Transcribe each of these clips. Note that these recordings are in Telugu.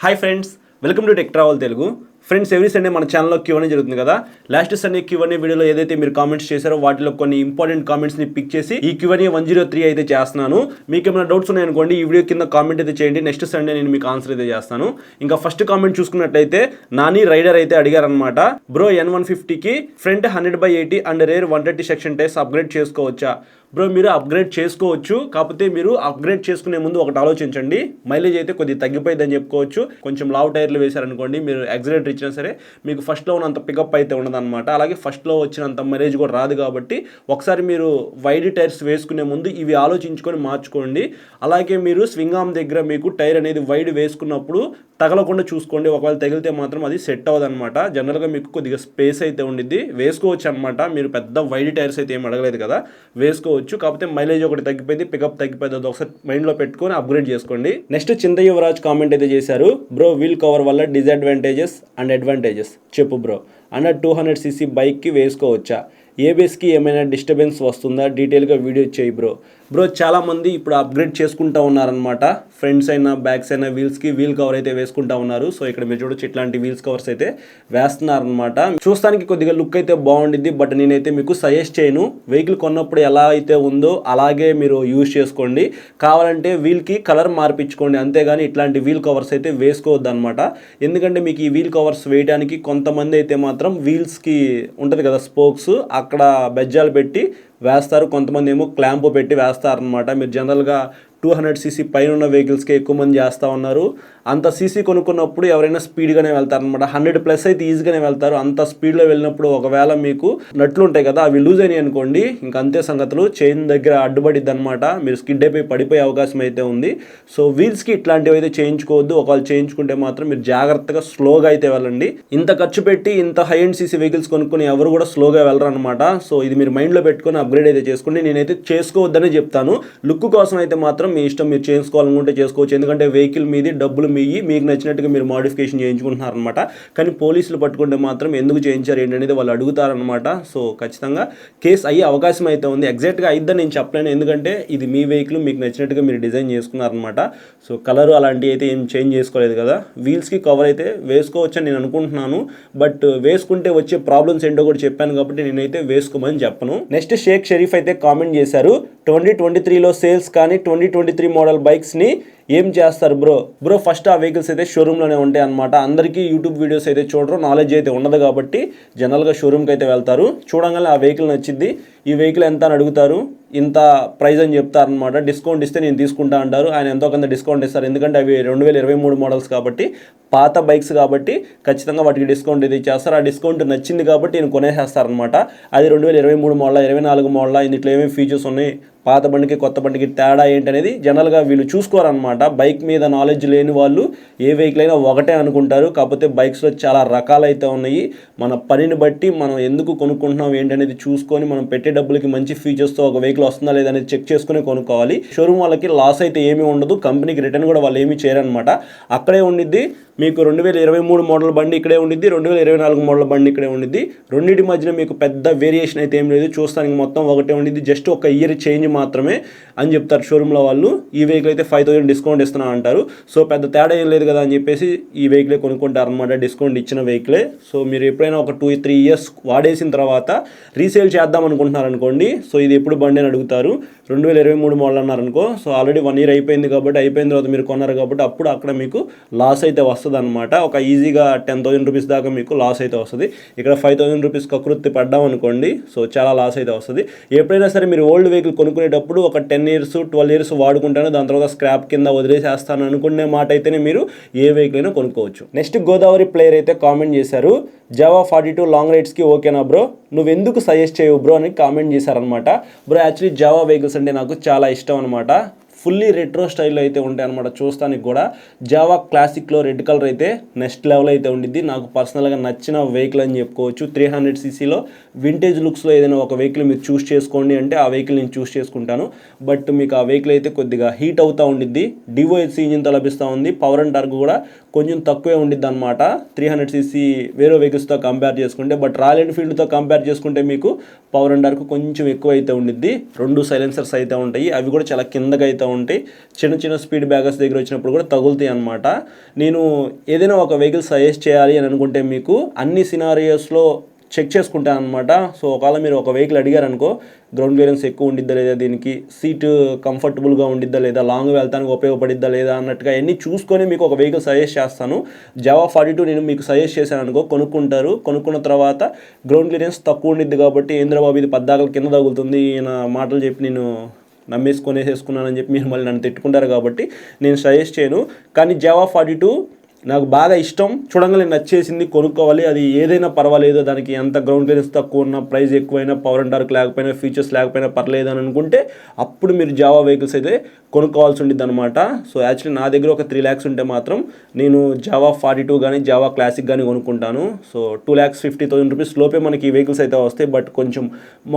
Hi friends, welcome to tech travel Telugu. Friends, every Sunday మన ఛానల్లో Q&A జరుగుతుంది కదా. లాస్ట్ సండే Q&A వీడియోలో ఏదైతే మీరు కామెంట్స్ చేశారో వాటిలో కొన్ని ఇంపార్టెంట్ కామెంట్స్ని పిక్ చేసి ఈ Q&A 103 అయితే చేస్తున్నాను. మీకు ఏమైనా డౌట్స్ ఉన్నాయనుకోండి, ఈ వీడియో కింద కామెంట్ అయితే చేయండి. నెక్స్ట్ సండే నేను మీకు ఆన్సర్ అయితే చేస్తాను. ఇంకా ఫస్ట్ కామెంట్ చూసుకున్నట్లయితే నాని రైడర్ అయితే అడిగారనమాట. బ్రో N150కి front 100/80 and rear 130 section tyres upgrade చేసుకోవచ్చా? బ్రో, మీరు అప్గ్రేడ్ చేసుకోవచ్చు. కాకపోతే మీరు అప్గ్రేడ్ చేసుకునే ముందు ఒకటి ఆలోచించండి. మైలేజ్ అయితే కొద్దిగా తగ్గిపోయిందని చెప్పుకోవచ్చు. కొంచెం లావ్ టైర్లు వేశారనుకోండి, మీరు యాక్సిలరేటర్ ఇచ్చినా సరే మీకు ఫస్ట్లో ఉన్నంత పికప్ అయితే ఉండదన్నమాట. అలాగే ఫస్ట్లో వచ్చినంత మైలేజ్ కూడా రాదు. కాబట్టి ఒకసారి మీరు వైడ్ టైర్స్ వేసుకునే ముందు ఇవి ఆలోచించుకొని మార్చుకోండి. అలాగే మీరు స్వింగ్ ఆర్మ్ దగ్గర మీకు టైర్ అనేది వైడ్ వేసుకున్నప్పుడు తగలకుండా చూసుకోండి. ఒకవేళ తగిలితే మాత్రం అది సెట్ అవ్వదన్నమాట. జనరల్గా మీకు కొద్దిగా స్పేస్ అయితే ఉండిద్ది, వేసుకోవచ్చు అనమాట. మీరు పెద్ద వైడ్ టైర్స్ అయితే ఏం అడగలేదు కదా, వేసుకోవచ్చు. కాకపోతే మైలేజ్ ఒకటి తగ్గిపోయింది, పికప్ తగ్గిపోయింది. అది ఒకసారి మైండ్లో పెట్టుకొని అప్గ్రేడ్ చేసుకోండి. నెక్స్ట్ చింత యువరాజ్ కామెంట్ అయితే చేశారు. బ్రో, వీల్ కవర్ వల్ల డిసడ్వాంటేజెస్ అండ్ అడ్వాంటేజెస్ చెప్పు బ్రో. అండర్ 200cc బైక్కి వేసుకోవచ్చా? ఏబిఎస్కి ఏమైనా డిస్టర్బెన్స్ వస్తుందా? డీటెయిల్గా వీడియో చేయి బ్రో. బ్రో, చాలామంది ఇప్పుడు అప్గ్రేడ్ చేసుకుంటూ ఉన్నారనమాట. ఫ్రంట్స్ అయినా బ్యాక్స్ అయినా వీల్స్కి వీల్ కవర్ అయితే వేసుకుంటా ఉన్నారు. సో ఇక్కడ మీరు చూడొచ్చు, ఇట్లాంటి వీల్స్ కవర్స్ అయితే వేస్తున్నారనమాట. చూస్తానికి కొద్దిగా లుక్ అయితే బాగుండిద్ది. బట్ నేనైతే మీకు సజెస్ట్ చేయను. వెహికల్ కొన్నప్పుడు ఎలా అయితే ఉందో అలాగే మీరు యూజ్ చేసుకోండి. కావాలంటే వీల్కి కలర్ మార్పించుకోండి, అంతేగాని ఇట్లాంటి వీల్ కవర్స్ అయితే వేసుకోవద్దు అనమాట. ఎందుకంటే మీకు ఈ వీల్ కవర్స్ వేయడానికి కొంతమంది అయితే మాత్రం వీల్స్కి ఉంటుంది కదా స్పోక్స్, అక్కడ బెజ్జాలు పెట్టి వేస్తారు. కొంతమంది ఏమో క్లాంప్ పెట్టి వేస్తారనమాట. మీరు జనరల్గా 200cc పైన ఉన్న వెహికల్స్కి ఎక్కువ మంది చేస్తూ ఉన్నారు. అంత సీసీ కొనుక్కున్నప్పుడు ఎవరైనా స్పీడ్గానే వెళ్తారనమాట. 100+ అయితే ఈజీగానే వెళ్తారు. అంత స్పీడ్లో వెళ్ళినప్పుడు ఒకవేళ మీకు నట్లు ఉంటాయి కదా, అవి లూజ్ అయినాయి అనుకోండి, ఇంక అంతే సంగతులు. చైన్ దగ్గర అడ్డుపడిద్ది అనమాట. మీరు స్కిడ్ అయిపోయి పడిపోయే అవకాశం అయితే ఉంది. సో వీల్స్కి ఇట్లాంటివి అయితే చేయించుకోవద్దు. ఒకవేళ చేయించుకుంటే మాత్రం మీరు జాగ్రత్తగా స్లోగా అయితే వెళ్ళండి. ఇంత ఖర్చు పెట్టి ఇంత హై అండ్ సీసీ వెహికల్స్ కొనుక్కుని ఎవరు కూడా స్లోగా వెళ్ళరు అనమాట. సో ఇది మీరు మైండ్లో పెట్టుకొని అప్గ్రేడ్ అయితే చేసుకోండి. నేనైతే చేసుకోవద్దనే చెప్తాను. లుక్ కోసం అయితే మాత్రం మీ ఇష్టం, మీరు చేసుకోవాలనుకుంటే చేసుకోవచ్చు. ఎందుకంటే వెహికల్ మీది, డబ్బులు మీకు నచ్చినట్టుగా మీరు మోడిఫికేషన్ చేయించుకుంటున్నారనమాట. కానీ పోలీసులు పట్టుకుంటే మాత్రం ఎందుకు చేయించారు ఏంటనేది వాళ్ళు అడుగుతారనమాట. సో ఖచ్చితంగా కేసు అయ్యే అవకాశం అయితే ఉంది. ఎగ్జాక్ట్గా అయిద్దని నేను చెప్పలేను, ఎందుకంటే ఇది మీ వెహికల్, మీకు నచ్చినట్టుగా మీరు డిజైన్ చేసుకున్నారనమాట. సో కలర్ అలాంటివి అయితే ఏం చేంజ్ చేసుకోలేదు కదా. వీల్స్కి కవర్ అయితే వేసుకోవచ్చని నేను అనుకుంటున్నాను. బట్ వేసుకుంటే వచ్చే ప్రాబ్లమ్స్ ఏంటో కూడా చెప్పాను కాబట్టి నేనైతే వేసుకోమని చెప్పను. నెక్స్ట్ షేక్ షరీఫ్ అయితే కామెంట్ చేశారు. 2023లో సేల్స్ కానీ 2023 మోడల్ బైక్స్ని ఏం చేస్తారు బ్రో? ఫస్ట్ ఆ వెహికల్స్ అయితే షోరూంలోనే ఉంటాయి అనమాట. అందరికీ యూట్యూబ్ వీడియోస్ అయితే చూడరు, నాలెడ్జ్ అయితే ఉండదు కాబట్టి జనరల్గా షోరూమ్కి అయితే వెళ్తారు. చూడంగానే ఆ వెహికల్ నచ్చింది, ఈ వెహికల్ ఎంత అని అడుగుతారు, ఇంత ప్రైస్ అని చెప్తారనమాట. డిస్కౌంట్ ఇస్తే నేను తీసుకుంటా అంటారు. ఆయన ఎంతో కొంత డిస్కౌంట్ ఇస్తారు. ఎందుకంటే అవి 2023 మోడల్స్ కాబట్టి, పాత బైక్స్ కాబట్టి ఖచ్చితంగా వాటికి డిస్కౌంట్ ఇది చేస్తారు. ఆ డిస్కౌంట్ నచ్చింది కాబట్టి నేను కొనేసేస్తారనమాట. అది 2023 మోడల్, 24 మోడల్, ఇందులో ఏమేమి ఫీచర్స్ ఉన్నాయి, పాత బండికి కొత్త బండికి తేడా ఏంటనేది జనరల్గా వీళ్ళు చూసుకోరనమాట. బైక్ మీద నాలెడ్జ్ లేని వాళ్ళు ఏ వెహికల్ అయినా ఒకటే అనుకుంటారు. కాకపోతే బైక్స్లో చాలా రకాలైతే ఉన్నాయి. మన పనిని బట్టి మనం ఎందుకు కొనుక్కుంటున్నాం ఏంటనేది చూసుకొని, మనం పెట్టే డబ్బులకి మంచి ఫీచర్స్తో ఒక వెహికల్ వస్తుందా లేదనేది చెక్ చేసుకుని కొనుక్కోవాలి. షోరూమ్ వాళ్ళకి లాస్ అయితే ఏమీ ఉండదు, కంపెనీకి రిటర్న్ కూడా వాళ్ళు ఏమీ చేయరనమాట. అక్కడే ఉండిద్ది మీకు 2023 మోడల్ బండి ఇక్కడే ఉండిద్ది, 2024 మోడల్ బండి ఇక్కడే ఉండిద్ది. రెండింటి మధ్యన మీకు పెద్ద వేరియేషన్ అయితే ఏం లేదు. చూస్తానికి మొత్తం ఒకటే ఉండిద్ది, జస్ట్ ఒక ఇయర్ చేంజ్ మాత్రమే అని చెప్తారు షోరూంలో వాళ్ళు. ఈ వెహికల్ అయితే 5,000 డిస్కౌంట్ ఇస్తున్నా అంటారు. సో పెద్ద తేడా ఏం లేదు కదా అని చెప్పేసి ఈ వెహికలే కొనుక్కుంటారు అనమాట, డిస్కౌంట్ ఇచ్చిన వెహికలే. సో మీరు ఎప్పుడైనా ఒక 2-3 ఇయర్స్ వాడేసిన తర్వాత రీసేల్ చేద్దాం అనుకుంటున్నారు అనుకోండి, సో ఇది ఎప్పుడు బండి అని అడుగుతారు. 2023 మోడల్ అన్నారనుకో, సో ఆల్రెడీ 1 ఇయర్ అయిపోయింది కాబట్టి, అయిపోయిన తర్వాత మీరు కొన్నారు కాబట్టి అప్పుడు అక్కడ మీకు లాస్ అయితే వస్తుంది అనమాట. ఒక ఈజీగా 10,000 రూపీస్ దాకా మీకు లాస్ అయితే వస్తుంది. ఇక్కడ 5,000 రూపీస్ కకృతి పడ్డాం అనుకోండి, సో చాలా లాస్ అయితే వస్తుంది. ఎప్పుడైనా సరే మీరు ఓల్డ్ వెహికల్ కొనుక్కునేటప్పుడు ఒక 10 ఇయర్స్ 12 ఇయర్స్ వాడుకుంటాను, దాని తర్వాత స్క్రాప్ కింద వదిలేసేస్తాను అనుకునే మాట అయితేనే మీరు ఏ వెహికల్ అయినా కొనుక్కోవచ్చు. నెక్స్ట్ గోదావరి ప్లేయర్ అయితే కామెంట్ చేశారు. జావా 42 లాంగ్ రైడ్స్కి ఓకేనా బ్రో? నువ్వు ఎందుకు సజెస్ట్ చేయవు బ్రో అని కామెంట్ చేశారనమాట. బ్రో, యాక్చువల్లీ జావా వెహికల్స్ అంటే నాకు చాలా ఇష్టం అనమాట. ఫుల్లీ రెట్రో స్టైల్లో అయితే ఉంటాయి అనమాట. చూస్తానికి కూడా జావా క్లాసిక్లో రెడ్ కలర్ అయితే నెక్స్ట్ లెవెల్ అయితే ఉండిద్ది. నాకు పర్సనల్గా నచ్చిన వెహికల్ అని చెప్పుకోవచ్చు. 300cc వింటేజ్ లుక్స్లో ఏదైనా ఒక వెహికల్ మీరు చూస్ చేసుకోండి అంటే ఆ వెహికల్ నేను చూస్ చేసుకుంటాను. బట్ మీకు ఆ వెహికల్ అయితే కొద్దిగా హీట్ అవుతూ ఉండిద్ది. డివోఎస్సీ ఇంజిన్తో లభిస్తూ ఉంది. పవర్ అండ్ టార్క్ కూడా కొంచెం తక్కువే ఉండిద్ది అనమాట 300cc వేరే వెహికల్స్తో కంపేర్ చేసుకుంటే. బట్ రాయల్ ఎన్ఫీల్డ్తో కంపేర్ చేసుకుంటే మీకు పవర్ అండ్ టార్క్ కొంచెం ఎక్కువ అయితే ఉండిద్ది. 2 సైలెన్సర్స్ అయితే ఉంటాయి, అవి కూడా చాలా కిందకి అయితే ఉంటాయి. చిన్న స్పీడ్ బ్రేకర్స్ దగ్గర వచ్చినప్పుడు కూడా తగులుతాయి అనమాట. నేను ఏదైనా ఒక వెహికల్ సజెస్ట్ చేయాలి అని అనుకుంటే మీకు అన్ని సినారియోస్లో చెక్ చేసుకుంటాను అనమాట. సో ఒకవేళ మీరు ఒక వెహికల్ అడిగారనుకో, గ్రౌండ్ క్లియరెన్స్ ఎక్కువ ఉండిద్దా లేదా, దీనికి సీట్ కంఫర్టబుల్గా ఉండిద్దా లేదా, లాంగ్ వెళ్తానికి ఉపయోగపడిద్దా లేదా అన్నట్టుగా అన్నీ చూసుకొని మీకు ఒక వెహికల్ సజెస్ట్ చేస్తాను. జావా 42 నేను మీకు సజెస్ట్ చేశాను అనుకో, కొనుక్కుంటారు. కొనుక్కున్న తర్వాత గ్రౌండ్ క్లియరెన్స్ తక్కువ ఉండిద్ది కాబట్టి ఏంద్రబాబు ఇది పద్దాకలు కింద తగులుతుంది ఈయన మాటలు చెప్పి నేను నమ్మేసుకునేసేసుకున్నానని చెప్పి మీరు మళ్ళీ నన్ను తిట్టుకుంటారు కాబట్టి నేను సజెస్ట్ చేయను. కానీ జావా 42 నాకు బాగా ఇష్టం, చూడంగానే నచ్చేసింది, కొనుక్కోవాలి. అది ఏదైనా పర్వాలేదు, దానికి ఎంత గ్రౌండ్ క్లియరెన్స్ తక్కువ ఉన్నా, ప్రైస్ ఎక్కువైనా, పవర్ అండ్ టార్క్ లేకపోయినా, ఫీచర్స్ లేకపోయినా పర్లేదు అని అనుకుంటే అప్పుడు మీరు జావా వెహికల్స్ అయితే కొనుక్కోవాల్సి ఉండిద్ది అనమాట. సో యాక్చువల్లీ నా దగ్గర ఒక 3 lakhs ఉంటే మాత్రం నేను జావా 42 కానీ జావా క్లాసిక్ కానీ కొనుక్కుంటాను. సో 2,50,000 రూపీస్ లోపే మనకి ఈ వెహికల్స్ అయితే వస్తాయి. బట్ కొంచెం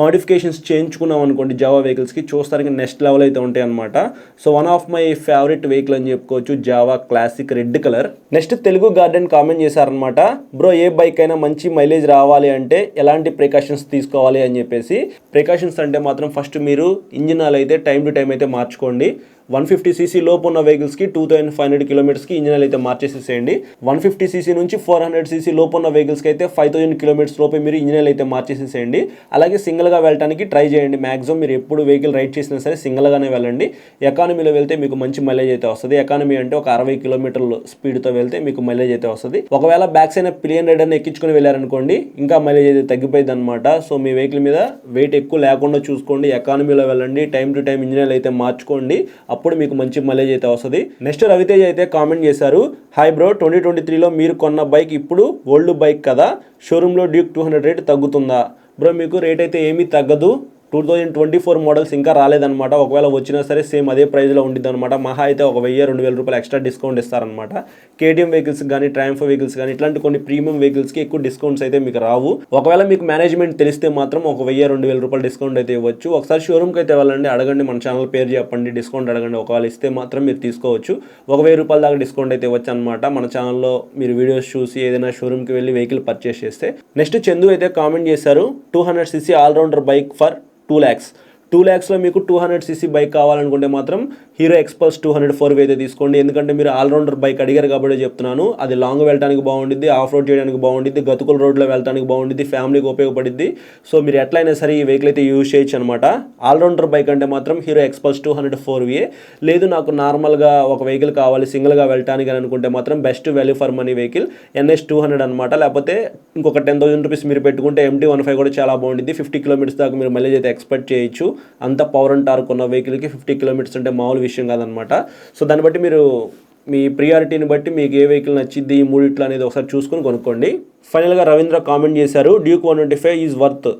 మోడిఫికేషన్స్ చేయించుకున్నాం అనుకోండి జావా వెహికల్స్కి, చూస్తానికి నెక్స్ట్ లెవెల్ అయితే ఉంటాయి అనమాట. So one of my favourite vehicle అని చెప్పుకోవచ్చు Java classic red colour. Next Telugu garden comment చేశారనమాట, బ్రో ఏ బైక్ అయినా మంచి మైలేజ్ రావాలి అంటే ఎలాంటి ప్రికాషన్స్ తీసుకోవాలి అని చెప్పేసి. ప్రికాషన్స్ అంటే మాత్రం ఫస్ట్ మీరు ఇంజిన్ ఆయిల్ అయితే టైం టు టైం అయితే మార్చుకోండి. 150cc లోపు ఉన్న వెహికల్స్కి 2500 కిలోమీటర్స్కి ఇంజిన్ ఆయిల్ అయితే మార్చేసేసేయండి. 150cc నుంచి 400cc లోపు ఉన్న వెహికల్స్కి అయితే 5000 కిలోమీటర్స్ లోపే మీరు ఇంజిన్ ఆయిల్ అయితే మార్చేసేసేయండి. అలాగే సింగిల్గా వెళ్ళడానికి ట్రై చేయండి. మ్యాక్సిమం మీరు ఎప్పుడు వెహికల్ రైడ్ చేసినా సరే సింగిల్గానే వెళ్ళండి. ఎకానమీలో వెళ్తే మీకు మంచి మైలేజ్ అయితే వస్తుంది. ఎకానమీ అంటే ఒక 60 కిలోమీటర్ల స్పీడ్తో వెళ్తే మీకు మైలేజ్ అయితే వస్తుంది. ఒకవేళ బ్యాక్ సైడ్ పిలియన్ రైడర్ని ఎక్కించుకొని వెళ్ళారనుకోండి ఇంకా మైలేజ్ అయితే తగ్గిపోయింది అనమాట. సో మీ వెహికల్ మీద వెయిట్ ఎక్కువ లేకుండా చూసుకోండి, ఎకానమీలో వెళ్ళండి, time to time engine oil అయితే మార్చుకోండి, అప్పుడు మీకు మంచి మైలేజ్ అయితే వస్తుంది. నెక్స్ట్ రవితేజ్ అయితే కామెంట్ చేశారు, హాయ్ బ్రో 2023లో మీరు కొన్న బైక్ ఇప్పుడు ఓల్డ్ బైక్ కదా, షోరూంలో డ్యూక్ 200 రేట్ తగ్గుతుందా? బ్రో మీకు రేట్ అయితే ఏమీ తగ్గదు. 2024 మోడల్స్ ఇంకా రాలేదన్నమాట. ఒకవేళ వచ్చినా సరే సేమ్ అదే ప్రైస్లో ఉండిద్ది అనమాట. మహా అయితే ఒక 1000-2000 రూపాయలు ఎక్స్ట్రా డిస్కౌంట్ ఇస్తారనమాట. కేటీఎం వెహికల్స్ కానీ, ట్రయంఫ్ వెహికల్స్ కానీ, ఇట్లాంటి కొన్ని ప్రీమియం వెహికల్స్కి ఎక్కువ డిస్కౌంట్స్ అయితే మీకు రావు. ఒకవేళ మీకు మేనేజ్మెంట్ తెలిస్తే మాత్రం ఒక 1000-2000 రూపాయలు డిస్కౌంట్ అయితే ఇవ్వచ్చు. ఒకసారి షోరూమ్కి అయితే వెళ్ళండి, అడగండి, మన ఛానల్ పేరు చెప్పండి, డిస్కౌంట్ అడగండి. ఒకవేళ ఇస్తే మాత్రం మీరు తీసుకోవచ్చు. ఒక 1000 రూపాయల దాకా డిస్కౌంట్ అయితే ఇవ్వచ్చు అనమాట మన ఛానల్లో మీరు వీడియోస్ చూసి ఏదైనా షోరూమ్కి వెళ్ళి వెహికల్ పర్చేస్ చేస్తే. నెక్స్ట్ చందు అయితే కామెంట్ చేశారు, 200cc allrounder bike for 2 lakhs. 2 lakhsలో మీకు 200cc బైక్ కావాలనుకుంటే మాత్రం హీరో ఎక్స్పల్స్ 200 4 అయితే తీసుకోండి. ఎందుకంటే మీరు ఆల్రౌండర్ బైక్ అడిగారు కాబట్టి చెప్తున్నాను. అది లాంగ్ వెళ్ళడానికి బాగుండిద్ది, ఆఫ్ రోడ్ చేయడానికి బాగుండిద్ది, గతుకుల రోడ్లో వెళ్ళడానికి బాగుండిద్ది, ఫ్యామిలీకి ఉపయోగపడిద్ది. సో మీరు ఎట్లయినా సరే ఈ వెహికల్ అయితే యూజ్ చేయొచ్చు అనమాట. ఆల్రౌండర్ బైక్ అంటే మాత్రం హీరో ఎక్స్పల్స్ 200 4 లేదు నాకు నార్మల్గా ఒక వెహికల్ కావాలి సింగిల్గా వెళ్ళడానికి అని అనుకుంటే మాత్రం best value for money vehicle NS 200 అనమాట. లేకపోతే ఇంకొక 10,000 రూపీస్ మీరు పెట్టుకుంటే MT-15 కూడా చాలా బాగుండిద్ది. 50 కిలోమీటర్స్ దాకా మీరు మైలేజ్ అయితే ఎక్స్పెక్ట్ చేయొచ్చు. అంత పవర్ అండ్ టార్క్ ఉన్న వెహికల్కి 50 కిలోమీటర్స్ అంటే మామూలు విషయం కాదనమాట. సో దాన్ని బట్టి మీరు మీ ప్రియారిటీని బట్టి మీకు ఏ వెహికల్ నచ్చిద్ది ఈ మూడిట్లో అనేది ఒకసారి చూసుకొని కొనుక్కోండి. ఫైనల్గా రవీంద్ర కామెంట్ చేశారు, డ్యూక్ 125 ఈజ్ వర్త్.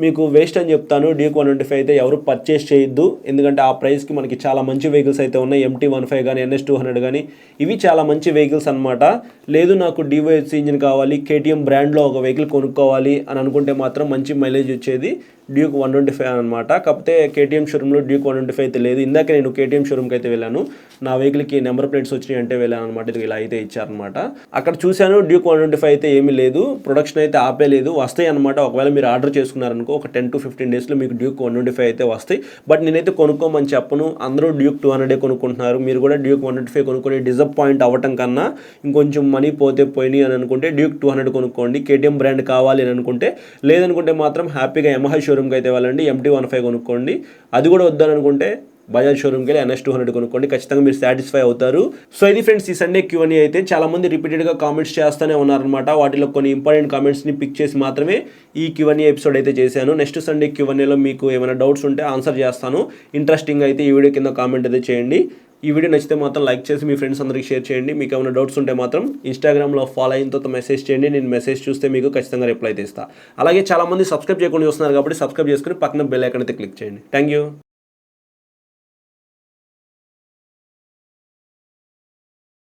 మీకు వేస్ట్ అని చెప్తాను. డ్యూక్ 125 అయితే ఎవరు పర్చేస్ చేయొద్దు. ఎందుకంటే ఆ ప్రైస్కి మనకి చాలా మంచి వెహికల్స్ అయితే ఉన్నాయి. MT-15 కానీ, NS 200 కానీ, ఇవి చాలా మంచి వెహికల్స్ అనమాట. లేదు నాకు DYHC ఇంజిన్ కావాలి, KTM బ్రాండ్లో ఒక వెహికల్ కొనుక్కోవాలి అని అనుకుంటే మాత్రం మంచి మైలేజ్ వచ్చేది డ్యూక్ 125 అనమాట. కాకపోతే KTM షోరూంలో డ్యూక్ 125 అయితే లేదు. ఇందాక నేను KTM షోరూమ్కి అయితే వెళ్ళాను, నా వెహికల్కి నెంబర్ ప్లేట్స్ వచ్చినాయి అంటే వెళ్ళాను అనమాట. ఇది ఇలా అయితే ఇచ్చారనమాట. అక్కడ చూశాను డ్యూక్ 125 అయితే ఏమీ లేదు, ప్రొడక్షన్ అయితే ఆపేలేదు, వస్తాయి అనమాట. ఒకవేళ మీరు ఆర్డర్ చేసుకున్నారనుకో ఒక 10 to 15 డేస్లో మీకు డ్యూక్ 125 అయితే వస్తాయి. బట్ నేనైతే కొనుక్కోమని చెప్పను, అందరూ డ్యూక్ 200 కొనుక్కుంటున్నారు. మీరు కూడా డ్యూక్ 125 కొనుక్కొని డిసప్పాయింట్ అవ్వటం కన్నా ఇంకొంచెం మనీ పోతే పోయినాయి అని అనుకుంటే డ్యూక్ 200 కొనుక్కోండి. KTM బ్రాండ్ కావాలి అని అనుకుంటే, లేదనుకుంటే మాత్రం హ్యాపీగా యమహా షోరూమ్కి అయితే వెళ్ళండి, MT-15 కొనుక్కోండి. అది కూడా వద్దని అనుకుంటే బజాజ్ షోరూమ్కి వెళ్ళి NS 200 కొనుక్కోండి, ఖచ్చితంగా మీరు సాటిస్ఫై అవుతారు. సో ఇది ఫ్రెండ్స్ ఈ సండే Q&A అయితే. చాలామంది రిపీటెడ్గా కామెంట్స్ చేస్తూనే ఉన్నారనమాట. వాటిలో కొన్ని ఇంపార్టెంట్ కామెంట్స్ని పిక్ చేసి మాత్రమే ఈ Q&A ఎపిసోడ్ అయితే చేశాను. నెక్స్ట్ సండే Q&Aలో మీకు ఏమైనా డౌట్స్ ఉంటే ఆన్సర్ చేస్తాను. ఇంట్రెస్టింగ్ అయితే ఈ వీడియో కింద కామెంట్ అయితే చేయండి. ఈ వీడియో నచ్చితే మాత్రం లైక్ చేసి మీ ఫ్రెండ్స్ అందరికి షేర్ చేయండి. మీకు ఏమైనా డౌట్స్ ఉంటే మాత్రం ఇన్స్టాగ్రామ్లో ఫాలో అయిన తర్వాత మెసేజ్ చేయండి, నేను మెసేజ్ చూస్తే మీకు ఖచ్చితంగా రిప్లై అయితే ఇస్తాను. అలాగే చాలామంది సబ్స్క్రైబ్ చేయకుండా చూస్తున్నారు కాబట్టి సబ్స్క్రైబ్ చేసుకుని పక్కన బెల్ ఐకాన్ అయితే క్లిక్ చేయండి. Thank you.